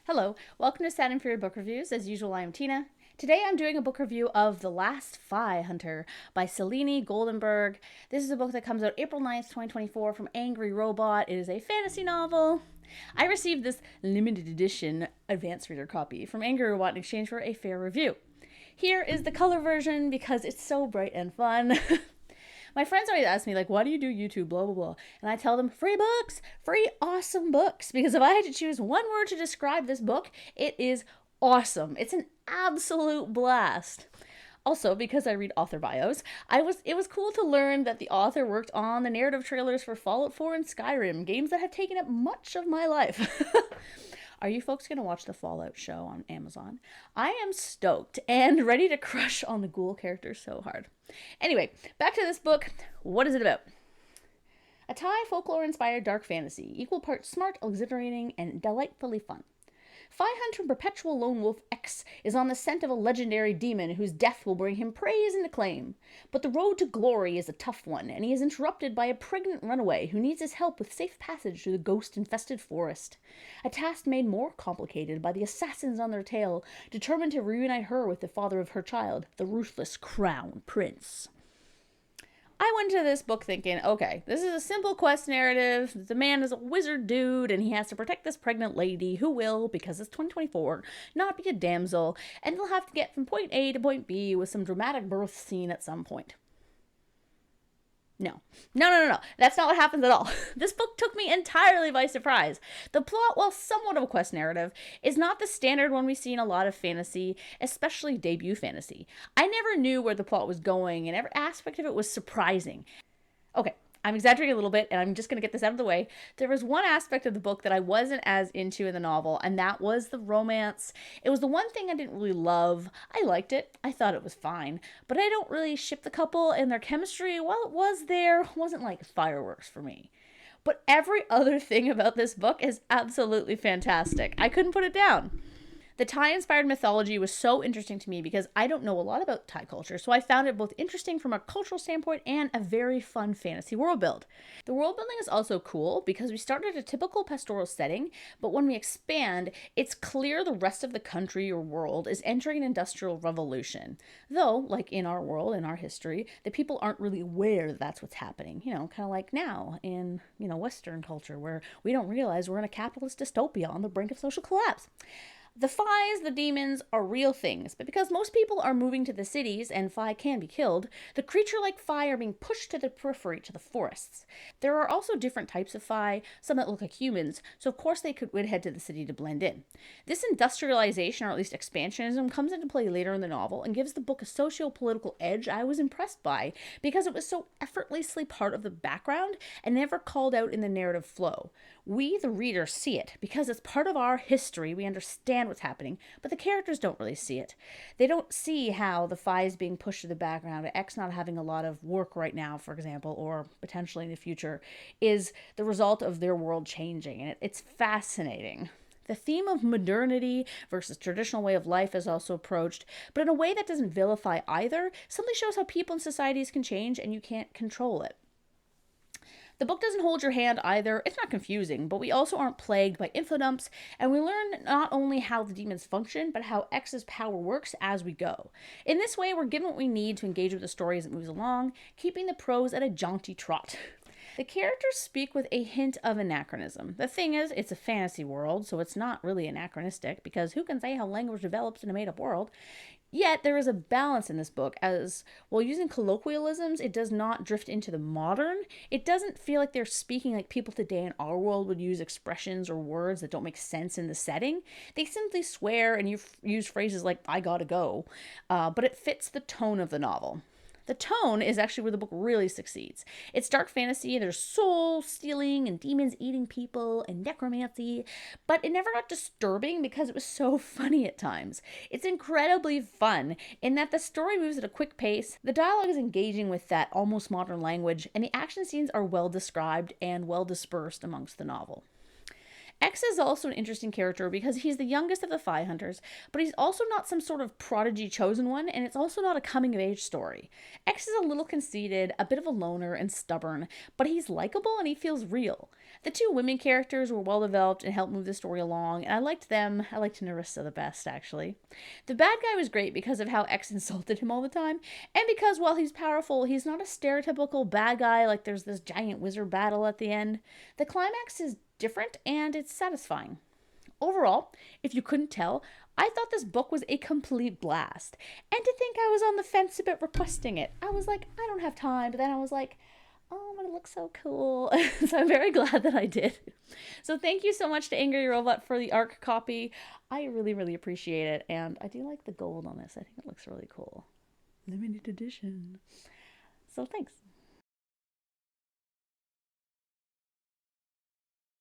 Hello, welcome to Sad and Fury Book Reviews. As usual, I am Tina. Today I'm doing a book review of The Last Phi Hunter by Salinee Goldenberg. This is a book that comes out April 9th, 2024 from Angry Robot. It is a fantasy novel. I received this limited edition advanced reader copy from Angry Robot in exchange for a fair review. Here is the color version because it's so bright and fun. My friends always ask me, like, why do you do YouTube, blah, blah, blah. And I tell them, free books, free awesome books. Because if I had to choose one word to describe this book, it is awesome. It's an absolute blast. Also, because I read author bios, it was cool to learn that the author worked on the narrative trailers for Fallout 4 and Skyrim, games that have taken up much of my life. Are you folks going to watch the Fallout show on Amazon? I am stoked and ready to crush on the ghoul characters so hard. Anyway, back to this book. What is it about? A Thai folklore-inspired dark fantasy, equal parts smart, exhilarating, and delightfully fun. Phi Hunter Perpetual Lone Wolf X is on the scent of a legendary demon whose death will bring him praise and acclaim. But the road to glory is a tough one, and he is interrupted by a pregnant runaway who needs his help with safe passage through the ghost-infested forest. A task made more complicated by the assassins on their tail, determined to reunite her with the father of her child, the ruthless Crown Prince. I went into this book thinking, okay, this is a simple quest narrative. The man is a wizard dude, and he has to protect this pregnant lady who will, because it's 2024, not be a damsel, and they'll have to get from point A to point B with some dramatic birth scene at some point. No. That's not what happens at all. This book took me entirely by surprise. The plot, while somewhat of a quest narrative, is not the standard one we see in a lot of fantasy, especially debut fantasy. I never knew where the plot was going, and every aspect of it was surprising. Okay, I'm exaggerating a little bit, and I'm just going to get this out of the way. There was one aspect of the book that I wasn't as into in the novel, and that was the romance. It was the one thing I didn't really love. I liked it. I thought it was fine. But I don't really ship the couple, and their chemistry, while it was there, wasn't like fireworks for me. But every other thing about this book is absolutely fantastic. I couldn't put it down. The Thai-inspired mythology was so interesting to me because I don't know a lot about Thai culture, so I found it both interesting from a cultural standpoint and a very fun fantasy world build. The world building is also cool because we start at a typical pastoral setting, but when we expand, it's clear the rest of the country or world is entering an industrial revolution. Though, like in our world, in our history, the people aren't really aware that that's what's happening. Kind of like now in, Western culture where we don't realize we're in a capitalist dystopia on the brink of social collapse. The Phis, the demons, are real things, but because most people are moving to the cities and Phi can be killed, the creature-like Phi are being pushed to the periphery, to the forests. There are also different types of Phi, some that look like humans, so of course they would head to the city to blend in. This industrialization, or at least expansionism, comes into play later in the novel and gives the book a socio-political edge I was impressed by, because it was so effortlessly part of the background and never called out in the narrative flow. We, the reader, see it, because it's part of our history. We understand what's happening, but the characters don't really see it. They don't see how the Phi is being pushed to the background, X not having a lot of work right now, for example, or potentially in the future, is the result of their world changing, and it's fascinating. The theme of modernity versus traditional way of life is also approached, but in a way that doesn't vilify either, simply shows how people and societies can change and you can't control it. The book doesn't hold your hand either. It's not confusing, but we also aren't plagued by info dumps, and we learn not only how the demons function, but how X's power works as we go. In this way, we're given what we need to engage with the story as it moves along, keeping the prose at a jaunty trot. The characters speak with a hint of anachronism. The thing is, it's a fantasy world, so it's not really anachronistic, because who can say how language develops in a made-up world? Yet, there is a balance in this book, as, while using colloquialisms, it does not drift into the modern. It doesn't feel like they're speaking like people today in our world would use expressions or words that don't make sense in the setting. They simply swear and use phrases like, I gotta go, but it fits the tone of the novel. The tone is actually where the book really succeeds. It's dark fantasy, there's soul stealing and demons eating people and necromancy, but it never got disturbing because it was so funny at times. It's incredibly fun in that the story moves at a quick pace, the dialogue is engaging with that almost modern language, and the action scenes are well described and well dispersed amongst the novel. X is also an interesting character because he's the youngest of the Phi Hunters, but he's also not some sort of prodigy chosen one, and it's also not a coming of age story. X is a little conceited, a bit of a loner, and stubborn, but he's likable and he feels real. The two women characters were well developed and helped move the story along, and I liked them. I liked Narissa the best, actually. The bad guy was great because of how X insulted him all the time, and because while he's powerful, he's not a stereotypical bad guy like there's this giant wizard battle at the end. The climax is different and it's satisfying. Overall, if you couldn't tell, I thought this book was a complete blast. And to think I was on the fence about requesting it. I was like, I don't have time, but then I was like, oh, but it looks so cool. So I'm very glad that I did. So thank you so much to Angry Robot for the ARC copy. I really, really appreciate it. And I do like the gold on this. I think it looks really cool. Limited edition. So thanks.